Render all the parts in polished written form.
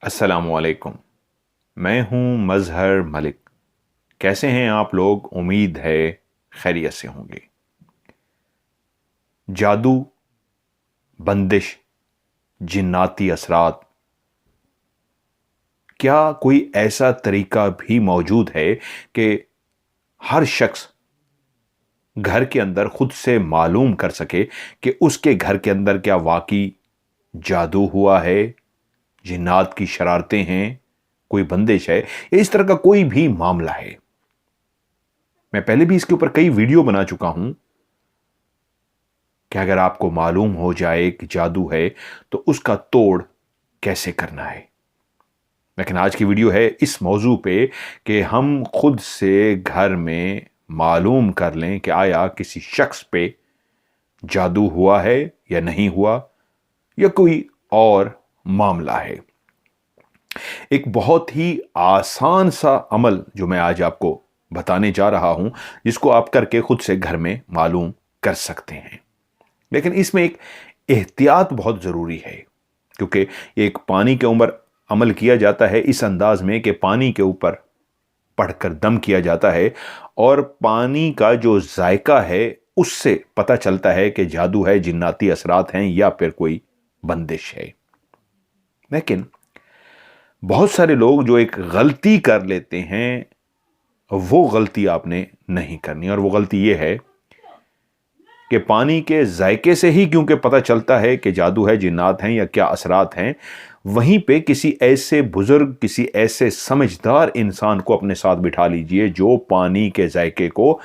السلام علیکم۔ میں ہوں مظہر ملک۔ کیسے ہیں آپ لوگ؟ امید ہے خیریت سے ہوں گے۔ جادو، بندش، جناتی اثرات، کیا کوئی ایسا طریقہ بھی موجود ہے کہ ہر شخص گھر کے اندر خود سے معلوم کر سکے کہ اس کے گھر کے اندر کیا واقعی جادو ہوا ہے، جنات کی شرارتیں ہیں، کوئی بندش ہے، یا اس طرح کا کوئی بھی معاملہ ہے؟ میں پہلے بھی اس کے اوپر کئی ویڈیو بنا چکا ہوں کہ اگر آپ کو معلوم ہو جائے کہ جادو ہے تو اس کا توڑ کیسے کرنا ہے۔ لیکن آج کی ویڈیو ہے اس موضوع پہ کہ ہم خود سے گھر میں معلوم کر لیں کہ آیا کسی شخص پہ جادو ہوا ہے یا نہیں ہوا، یا کوئی اور معاملہ ہے۔ ایک بہت ہی آسان سا عمل جو میں آج آپ کو بتانے جا رہا ہوں، جس کو آپ کر کے خود سے گھر میں معلوم کر سکتے ہیں۔ لیکن اس میں ایک احتیاط بہت ضروری ہے، کیونکہ ایک پانی کے اوپر عمل کیا جاتا ہے اس انداز میں کہ پانی کے اوپر پڑھ کر دم کیا جاتا ہے، اور پانی کا جو ذائقہ ہے اس سے پتہ چلتا ہے کہ جادو ہے، جناتی اثرات ہیں، یا پھر کوئی بندش ہے۔ لیکن بہت سارے لوگ جو ایک غلطی کر لیتے ہیں، وہ غلطی آپ نے نہیں کرنی، اور وہ غلطی یہ ہے کہ پانی کے ذائقے سے ہی کیونکہ پتہ چلتا ہے کہ جادو ہے، جنات ہیں، یا کیا اثرات ہیں، وہیں پہ کسی ایسے بزرگ، کسی ایسے سمجھدار انسان کو اپنے ساتھ بٹھا لیجئے جو پانی کے ذائقے کو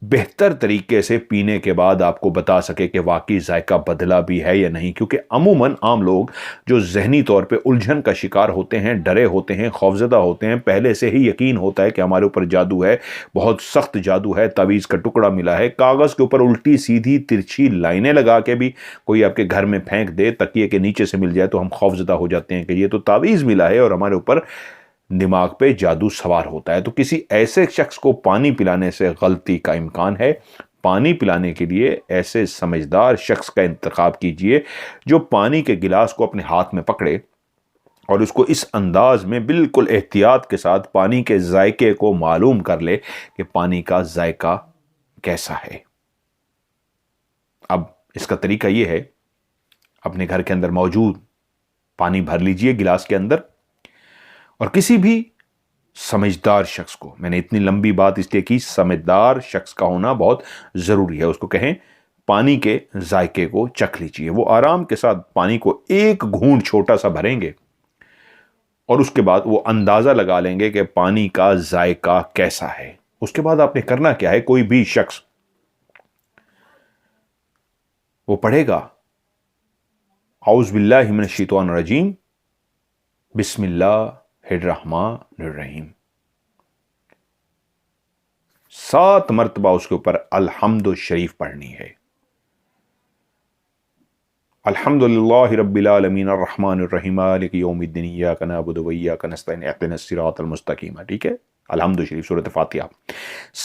بہتر طریقے سے پینے کے بعد آپ کو بتا سکے کہ واقعی ذائقہ بدلا بھی ہے یا نہیں۔ کیونکہ عموماً عام لوگ جو ذہنی طور پہ الجھن کا شکار ہوتے ہیں، ڈرے ہوتے ہیں، خوفزدہ ہوتے ہیں، پہلے سے ہی یقین ہوتا ہے کہ ہمارے اوپر جادو ہے، بہت سخت جادو ہے، تعویذ کا ٹکڑا ملا ہے، کاغذ کے اوپر الٹی سیدھی ترچھی لائنیں لگا کے بھی کوئی آپ کے گھر میں پھینک دے، تکیے کے نیچے سے مل جائے، تو ہم خوفزدہ ہو جاتے ہیں کہ یہ تو تعویذ ملا ہے اور ہمارے اوپر دماغ پہ جادو سوار ہوتا ہے۔ تو کسی ایسے شخص کو پانی پلانے سے غلطی کا امکان ہے۔ پانی پلانے کے لیے ایسے سمجھدار شخص کا انتخاب کیجئے جو پانی کے گلاس کو اپنے ہاتھ میں پکڑے اور اس کو اس انداز میں بالکل احتیاط کے ساتھ پانی کے ذائقے کو معلوم کر لے کہ پانی کا ذائقہ کیسا ہے۔ اب اس کا طریقہ یہ ہے، اپنے گھر کے اندر موجود پانی بھر لیجئے گلاس کے اندر، اور کسی بھی سمجھدار شخص کو، میں نے اتنی لمبی بات اس لیے کی، سمجھدار شخص کا ہونا بہت ضروری ہے، اس کو کہیں پانی کے ذائقے کو چکھ لیجئے۔ وہ آرام کے ساتھ پانی کو ایک گھونٹ چھوٹا سا بھریں گے، اور اس کے بعد وہ اندازہ لگا لیں گے کہ پانی کا ذائقہ کیسا ہے۔ اس کے بعد آپ نے کرنا کیا ہے، کوئی بھی شخص وہ پڑھے گا اعوذ باللہ من الشیطان الرجیم، بسم اللہ الرحمن الرحیم، 7 مرتبہ اس کے اوپر الحمد شریف پڑھنی ہے۔ الحمد للہ رب العالمین الرحمن الرحیم مالک یوم الدین ایاک نعبد و ایاک نستعین اہدنا الصراط المستقیم، ٹھیک ہے؟ الحمد شریف سورۃ فاتحہ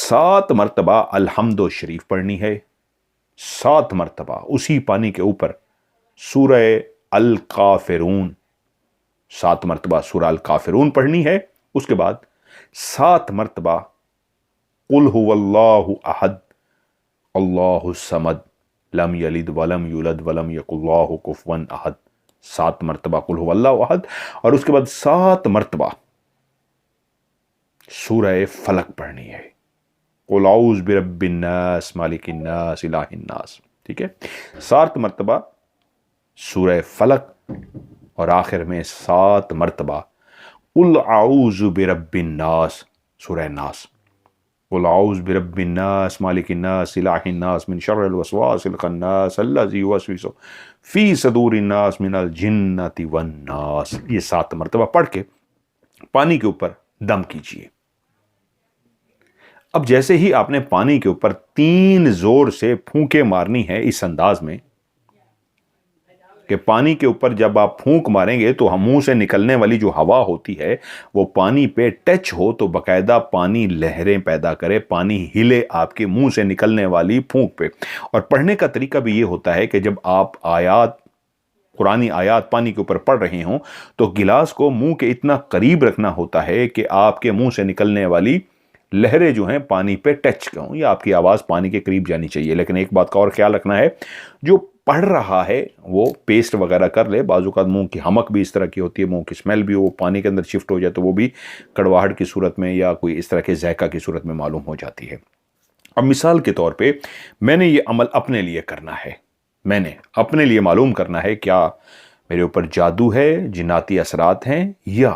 7 مرتبہ الحمد شریف پڑھنی ہے۔ 7 مرتبہ اسی پانی کے اوپر سورہ الکافرون، 7 مرتبہ سورہ الکافرون پڑھنی ہے۔ اس کے بعد 7 مرتبہ قل هو اللہ احد اللہ الصمد لم یلد ولم یولد ولم یکن اللہ کفوا احد، 7 مرتبہ قل هو اللہ احد، اور اس کے بعد 7 مرتبہ سورہ فلق پڑھنی ہے، قل اعوذ برب الناس مالک الناس الہ الناس، ٹھیک ہے؟ 7 مرتبہ سورہ فلق، اور آخر میں 7 مرتبہ قل اعوذ برب الناس، سورہ ناس، قل اعوذ برب الناس مالک الناس الہ الناس من شر الوسواس الخناس الذی یوسوس فی صدور الناس من الجنۃ والناس۔ یہ 7 مرتبہ پڑھ کے پانی کے اوپر دم کیجئے۔ اب جیسے ہی آپ نے پانی کے اوپر 3 زور سے پھونکے مارنی ہے، اس انداز میں کہ پانی کے اوپر جب آپ پھونک ماریں گے تو منہ سے نکلنے والی جو ہوا ہوتی ہے وہ پانی پہ ٹچ ہو تو باقاعدہ پانی لہریں پیدا کرے، پانی ہلے آپ کے منہ سے نکلنے والی پھونک پہ۔ اور پڑھنے کا طریقہ بھی یہ ہوتا ہے کہ جب آپ آیات قرآنی آیات پانی کے اوپر پڑ رہی ہوں تو گلاس کو منہ کے اتنا قریب رکھنا ہوتا ہے کہ آپ کے منہ سے نکلنے والی لہریں جو ہیں پانی پہ ٹچ ہوں یا آپ کی آواز پانی کے قریب جانی چاہیے. لیکن ایک بات کا اور خیال رکھنا ہے، جو پڑھ رہا ہے وہ پیسٹ وغیرہ کر لے. بعض اوقات منہ کی حمک بھی اس طرح کی ہوتی ہے، منہ کی اسمیل بھی وہ پانی کے اندر شفٹ ہو جائے تو وہ بھی کڑواہٹ کی صورت میں یا کوئی اس طرح کے ذائقہ کی صورت میں معلوم ہو جاتی ہے. اب مثال کے طور پہ میں نے یہ عمل اپنے لیے کرنا ہے، میں نے اپنے لیے معلوم کرنا ہے کیا میرے اوپر جادو ہے، جناتی اثرات ہیں یا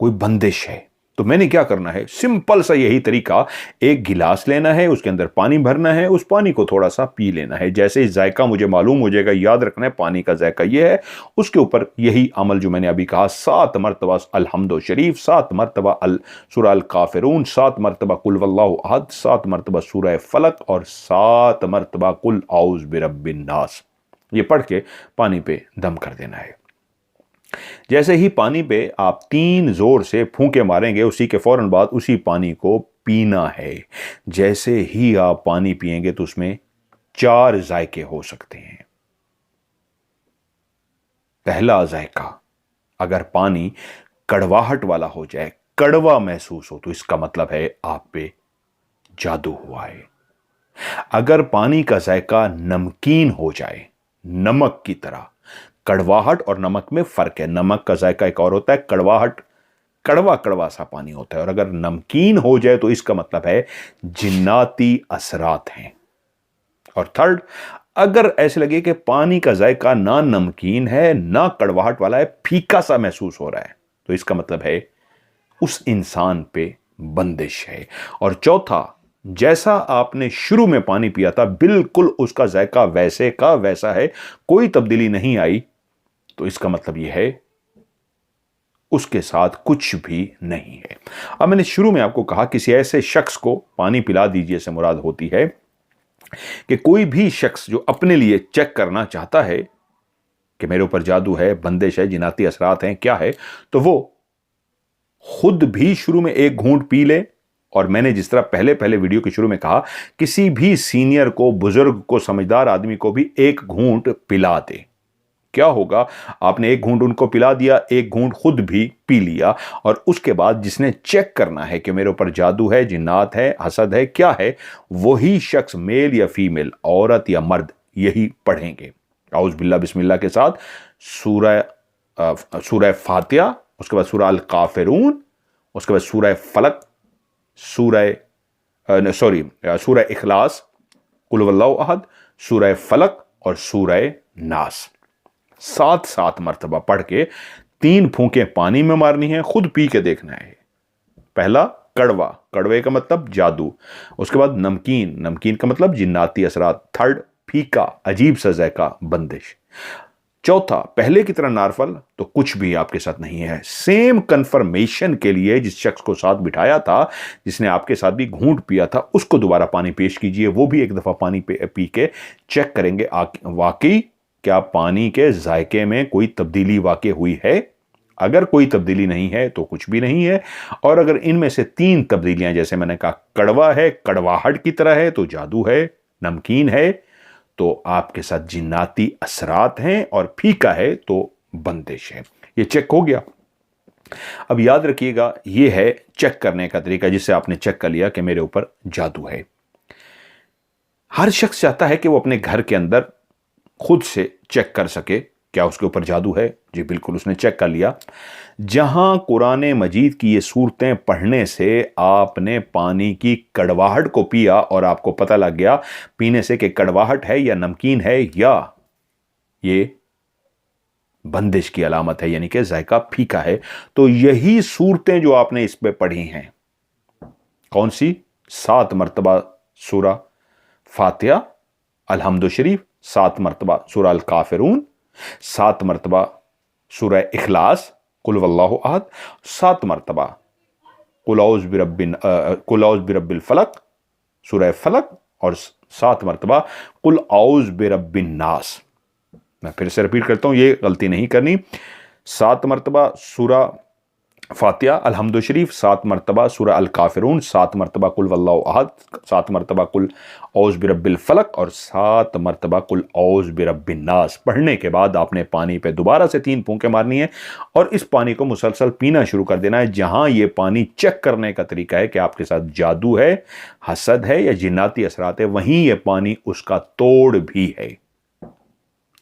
کوئی بندش ہے. تو میں نے کیا کرنا ہے، سمپل سا یہی طریقہ، ایک گلاس لینا ہے، اس کے اندر پانی بھرنا ہے، اس پانی کو تھوڑا سا پی لینا ہے. جیسے ہی ذائقہ مجھے معلوم ہو جائے گا، یاد رکھنا ہے پانی کا ذائقہ یہ ہے، اس کے اوپر یہی عمل جو میں نے ابھی کہا، 7 مرتبہ الحمد شریف، 7 مرتبہ سورہ الکافرون، 7 مرتبہ قل واللہ احد، 7 مرتبہ سورہ فلق اور 7 مرتبہ قل اعوذ برب الناس. یہ پڑھ کے پانی پہ دم کر دینا ہے. جیسے ہی پانی پہ آپ 3 زور سے پھونکے ماریں گے، اسی کے فوراً بعد اسی پانی کو پینا ہے. جیسے ہی آپ پانی پئیں گے تو اس میں 4 ذائقے ہو سکتے ہیں. پہلا ذائقہ، اگر پانی کڑواہٹ والا ہو جائے، کڑوا محسوس ہو، تو اس کا مطلب ہے آپ پہ جادو ہوا ہے. اگر پانی کا ذائقہ نمکین ہو جائے، نمک کی طرح، کڑواہٹ اور نمک میں فرق ہے. نمک کا ذائقہ ایک اور ہوتا ہے، کڑواہٹ کڑوا سا پانی ہوتا ہے. اور اگر نمکین ہو جائے تو اس کا مطلب ہے جناتی اثرات ہیں. اور تھرڈ، اگر ایسے لگے کہ پانی کا ذائقہ نہ نمکین ہے نہ کڑواہٹ والا ہے، پھیکا سا محسوس ہو رہا ہے، تو اس کا مطلب ہے اس انسان پہ بندش ہے. اور چوتھا، جیسا آپ نے شروع میں پانی پیا تھا بالکل اس کا ذائقہ ویسے کا ویسا ہے، کوئی تبدیلی نہیں آئی، تو اس کا مطلب یہ ہے اس کے ساتھ کچھ بھی نہیں ہے. اب میں نے شروع میں آپ کو کہا کسی ایسے شخص کو پانی پلا دیجئے سے مراد ہوتی ہے کہ کوئی بھی شخص جو اپنے لیے چیک کرنا چاہتا ہے کہ میرے اوپر جادو ہے، بندش ہے، جناتی اثرات ہیں، کیا ہے، تو وہ خود بھی شروع میں ایک گھونٹ پی لے. اور میں نے جس طرح پہلے ویڈیو کے شروع میں کہا، کسی بھی سینئر کو، بزرگ کو، سمجھدار آدمی کو بھی ایک گھونٹ پلا دے. کیا ہوگا، آپ نے ایک گھونٹ ان کو پلا دیا، ایک گھونٹ خود بھی پی لیا، اور اس کے بعد جس نے چیک کرنا ہے کہ میرے اوپر جادو ہے، جنات ہے، حسد ہے، کیا ہے، وہی شخص میل یا فیمیل، عورت یا مرد، یہی پڑھیں گے اعوذ باللہ بسم اللہ کے ساتھ سورہ فاتحہ، اس کے بعد سورہ الکافرون، اس کے بعد سورہ فلق، سورہ اخلاص، قل واللہ احد، سورہ فلق اور سورہ ناس. 7 مرتبہ پڑھ کے 3 پھونکیں پانی میں مارنی ہے، خود پی کے دیکھنا ہے. پہلا کڑوا، کڑوے کا مطلب جادو. اس کے بعد نمکین کا مطلب جناتی اثرات. تھرڈ، پھیکا، عجیب سا ذائقہ، بندش. چوتھا، پہلے کی طرح نارفل، تو کچھ بھی آپ کے ساتھ نہیں ہے. سیم کنفرمیشن کے لیے جس شخص کو ساتھ بٹھایا تھا، جس نے آپ کے ساتھ بھی گھونٹ پیا تھا، اس کو دوبارہ پانی پیش کیجئے. وہ بھی ایک دفعہ پانی پی کے چیک کریں گے واقعی کیا پانی کے ذائقے میں کوئی تبدیلی واقع ہوئی ہے. اگر کوئی تبدیلی نہیں ہے تو کچھ بھی نہیں ہے. اور اگر ان میں سے 3 تبدیلیاں، جیسے میں نے کہا کڑوا ہے، کڑواہٹ کی طرح ہے، تو جادو ہے. نمکین ہے تو آپ کے ساتھ جناتی اثرات ہیں، اور پھیکا ہے تو بندش ہے. یہ چیک ہو گیا. اب یاد رکھیے گا، یہ ہے چیک کرنے کا طریقہ جس سے آپ نے چیک کر لیا کہ میرے اوپر جادو ہے. ہر شخص چاہتا ہے کہ وہ اپنے گھر کے اندر خود سے چیک کر سکے کیا اس کے اوپر جادو ہے. جی بالکل، اس نے چیک کر لیا. جہاں قرآن مجید کی یہ صورتیں پڑھنے سے آپ نے پانی کی کڑواہٹ کو پیا اور آپ کو پتہ لگ گیا پینے سے کہ کڑواہٹ ہے یا نمکین ہے یا یہ بندش کی علامت ہے، یعنی کہ ذائقہ پھیکا ہے، تو یہی صورتیں جو آپ نے اس پہ پڑھی ہیں، کون سی؟ 7 مرتبہ سورہ فاتحہ، الحمد شریف، 7 مرتبہ سورہ الکافرون، 7 مرتبہ سورہ اخلاص، قل واللہ احد، 7 مرتبہ قل اعوذ برب الفلق، سورہ فلق، اور 7 مرتبہ قل اعوذ برب الناس. میں پھر سے رپیٹ کرتا ہوں، یہ غلطی نہیں کرنی. 7 مرتبہ سورہ فاتحہ الحمد شریف 7 مرتبہ، سورہ الکافرون 7 مرتبہ، قل واللہ احد 7 مرتبہ، قل اعوذ برب الفلق اور 7 مرتبہ قل اعوذ برب الناس پڑھنے کے بعد آپ نے پانی پہ دوبارہ سے 3 پھونکیں مارنی ہیں اور اس پانی کو مسلسل پینا شروع کر دینا ہے۔ جہاں یہ پانی چیک کرنے کا طریقہ ہے کہ آپ کے ساتھ جادو ہے، حسد ہے یا جناتی اثرات ہے، وہیں یہ پانی اس کا توڑ بھی ہے۔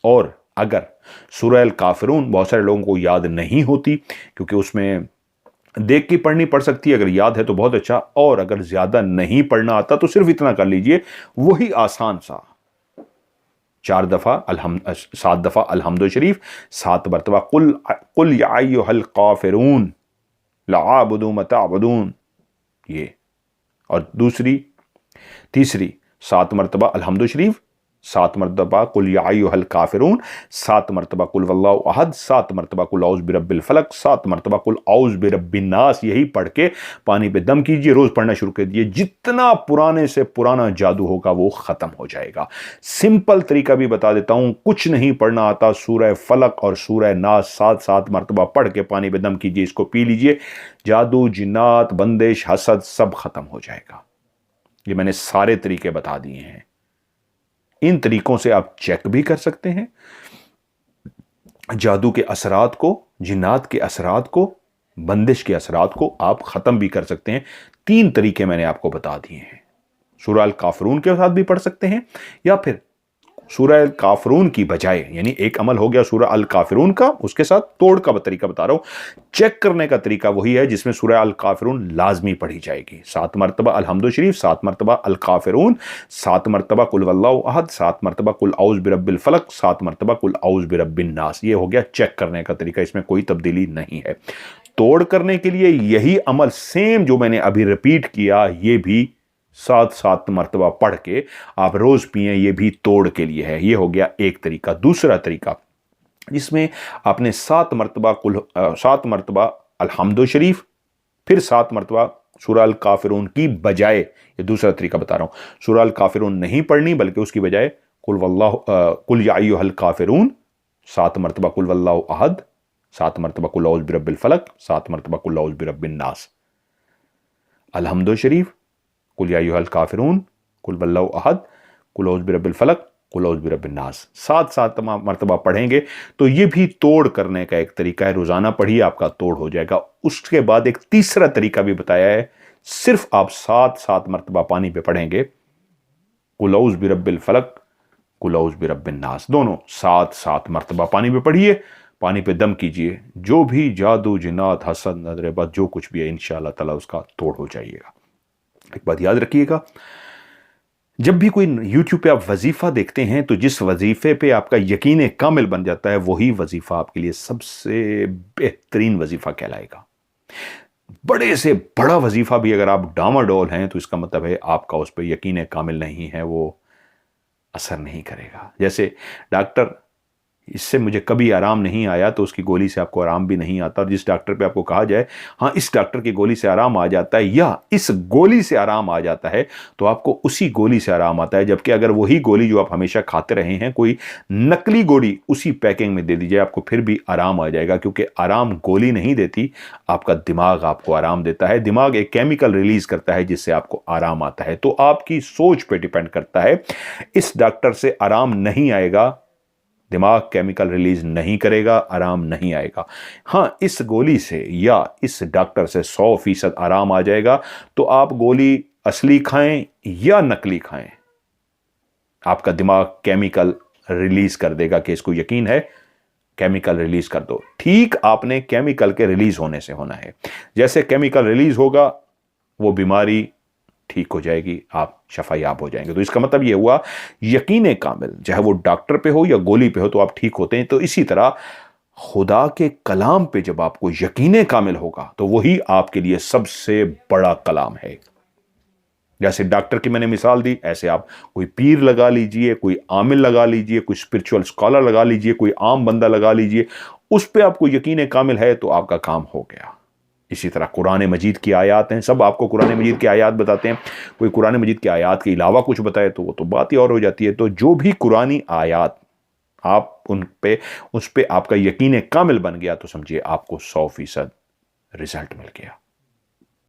اور اگر سورہ الکافرون بہت سارے لوگوں کو یاد نہیں ہوتی کیونکہ اس میں دیکھ کے پڑھنی پڑ سکتی ہے، اگر یاد ہے تو بہت اچھا، اور اگر زیادہ نہیں پڑھنا آتا تو صرف اتنا کر لیجئے، وہی آسان سا 7 دفعہ الحمد شریف، 7 مرتبہ قل یا ایھا الکافرون لا اعبد ما تعبدون، یہ، اور تیسری 7 مرتبہ الحمد شریف، 7 مرتبہ قل یا ایھا الکافرون، 7 مرتبہ قل واللہ احد، 7 مرتبہ قل اعوذ برب الفلق، 7 مرتبہ قل اعوذ برب الناس، یہی پڑھ کے پانی پہ دم کیجئے، روز پڑھنا شروع کر دیجئے، جتنا پرانے سے پرانا جادو ہوگا وہ ختم ہو جائے گا۔ سمپل طریقہ بھی بتا دیتا ہوں، کچھ نہیں پڑھنا آتا، سورہ فلق اور سورہ ناس 7 مرتبہ پڑھ کے پانی پہ دم کیجئے، اس کو پی لیجئے، جادو، جنات، بندش، حسد سب ختم ہو جائے گا۔ یہ میں نے سارے طریقے بتا دیے ہیں، ان طریقوں سے آپ چیک بھی کر سکتے ہیں جادو کے اثرات کو، جنات کے اثرات کو، بندش کے اثرات کو آپ ختم بھی کر سکتے ہیں۔ 3 طریقے میں نے آپ کو بتا دیے ہیں۔ سورہ الکافرون کے ساتھ بھی پڑھ سکتے ہیں، یا پھر سورہ الکافرون کی بجائے، یعنی ایک عمل ہو گیا سورہ الکافرون کا، اس کے ساتھ توڑ کا طریقہ بتا رہا ہوں، چیک کرنے کا طریقہ وہی ہے جس میں سورہ الکافرون لازمی پڑھی جائے گی۔ 7 مرتبہ الحمد شریف، 7 مرتبہ الکافرون، 7 مرتبہ قل واللہ احد، 7 مرتبہ قل اعوذ برب الفلق، 7 مرتبہ قل اعوذ برب الناس۔ یہ ہو گیا چیک کرنے کا طریقہ، اس میں کوئی تبدیلی نہیں ہے۔ توڑ کرنے کے لیے یہی عمل سیم جو میں نے ابھی ریپیٹ کیا، یہ بھی 7 مرتبہ پڑھ کے آپ روز پئیں، یہ بھی توڑ کے لیے ہے۔ یہ ہو گیا ایک طریقہ۔ دوسرا طریقہ جس میں آپ نے 7 مرتبہ الحمد شریف، پھر 7 مرتبہ سورہ الکافرون کی بجائے، یہ دوسرا طریقہ بتا رہا ہوں، سورہ الکافرون نہیں پڑھنی بلکہ اس کی بجائے قل یا ایھا الکافرون، 7 مرتبہ قل واللہ احد، 7 مرتبہ قل اعوذ برب الفلق، 7 مرتبہ قل اعوذ برب الناس، الحمد شریف، قل یا ایھا الکافرون، قل واللہ احد، قل اعوذ برب الفلق، قل اعوذ برب الناس، 7 مرتبہ پڑھیں گے تو یہ بھی توڑ کرنے کا ایک طریقہ ہے۔ روزانہ پڑھیے، آپ کا توڑ ہو جائے گا۔ اس کے بعد ایک تیسرا طریقہ بھی بتایا ہے، صرف آپ 7 مرتبہ پانی پہ پڑھیں گے، قل اعوذ برب الفلق، قل اعوذ برب الناس، دونوں 7 مرتبہ پانی پہ پڑھیے، پانی پہ دم کیجئے، جو بھی جادو، جنات، حسد، نظر بد، جو کچھ بھی ہے انشاءاللہ تعالیٰ اس کا توڑ ہو جائے گا۔ ایک بات یاد رکھیے گا، جب بھی کوئی یوٹیوب پہ آپ وظیفہ دیکھتے ہیں تو جس وظیفے پہ آپ کا یقین کامل بن جاتا ہے، وہی وظیفہ آپ کے لیے سب سے بہترین وظیفہ کہلائے گا۔ بڑے سے بڑا وظیفہ بھی اگر آپ ڈاواڈول ہیں تو اس کا مطلب ہے آپ کا اس پہ یقین کامل نہیں ہے، وہ اثر نہیں کرے گا۔ جیسے ڈاکٹر، اس سے مجھے کبھی آرام نہیں آیا تو اس کی گولی سے آپ کو آرام بھی نہیں آتا، اور جس ڈاکٹر پہ آپ کو کہا جائے ہاں اس ڈاکٹر کی گولی سے آرام آ جاتا ہے یا اس گولی سے آرام آ جاتا ہے، تو آپ کو اسی گولی سے آرام آتا ہے۔ جبکہ اگر وہی گولی جو آپ ہمیشہ کھاتے رہے ہیں، کوئی نقلی گولی اسی پیکنگ میں دے دی جائے، آپ کو پھر بھی آرام آ جائے گا، کیونکہ آرام گولی نہیں دیتی، آپ کا دماغ آپ کو آرام دیتا ہے۔ دماغ ایک کیمیکل ریلیز کرتا ہے جس سے آپ کو آرام آتا ہے۔ تو آپ کی سوچ پہ ڈیپینڈ کرتا ہے۔ اس ڈاکٹر سے آرام نہیں آئے گا، دماغ کیمیکل ریلیز نہیں کرے گا، آرام نہیں آئے گا۔ ہاں اس گولی سے یا اس ڈاکٹر سے 100% آرام آ جائے گا، تو آپ گولی اصلی کھائیں یا نقلی کھائیں، آپ کا دماغ کیمیکل ریلیز کر دے گا کہ اس کو یقین ہے، کیمیکل ریلیز کر دو۔ ٹھیک آپ نے کیمیکل کے ریلیز ہونے سے ہونا ہے، جیسے کیمیکل ریلیز ہوگا وہ بیماری ٹھیک ہو جائے گی، آپ شفا یاب ہو جائیں گے۔ تو اس کا مطلب یہ ہوا یقین کامل، چاہے وہ ڈاکٹر پہ ہو یا گولی پہ ہو، تو آپ ٹھیک ہوتے ہیں۔ تو اسی طرح خدا کے کلام پہ جب آپ کو یقین کامل ہوگا تو وہی آپ کے لیے سب سے بڑا کلام ہے۔ جیسے ڈاکٹر کی میں نے مثال دی، ایسے آپ کوئی پیر لگا لیجئے، کوئی عامل لگا لیجئے، کوئی اسپرچول اسکالر لگا لیجئے، کوئی عام بندہ لگا لیجئے، اس پہ آپ کو یقین کامل ہے تو آپ کا کام ہو گیا۔ اسی طرح قرآن مجید کی آیات ہیں، سب آپ کو قرآن مجید کی آیات بتاتے ہیں، کوئی قرآن مجید کی آیات کے علاوہ کچھ بتائے تو وہ تو بات ہی اور ہو جاتی ہے۔ تو جو بھی قرآنی آیات آپ اس پہ آپ کا یقین کامل بن گیا تو سمجھیے آپ کو 100% رزلٹ مل گیا۔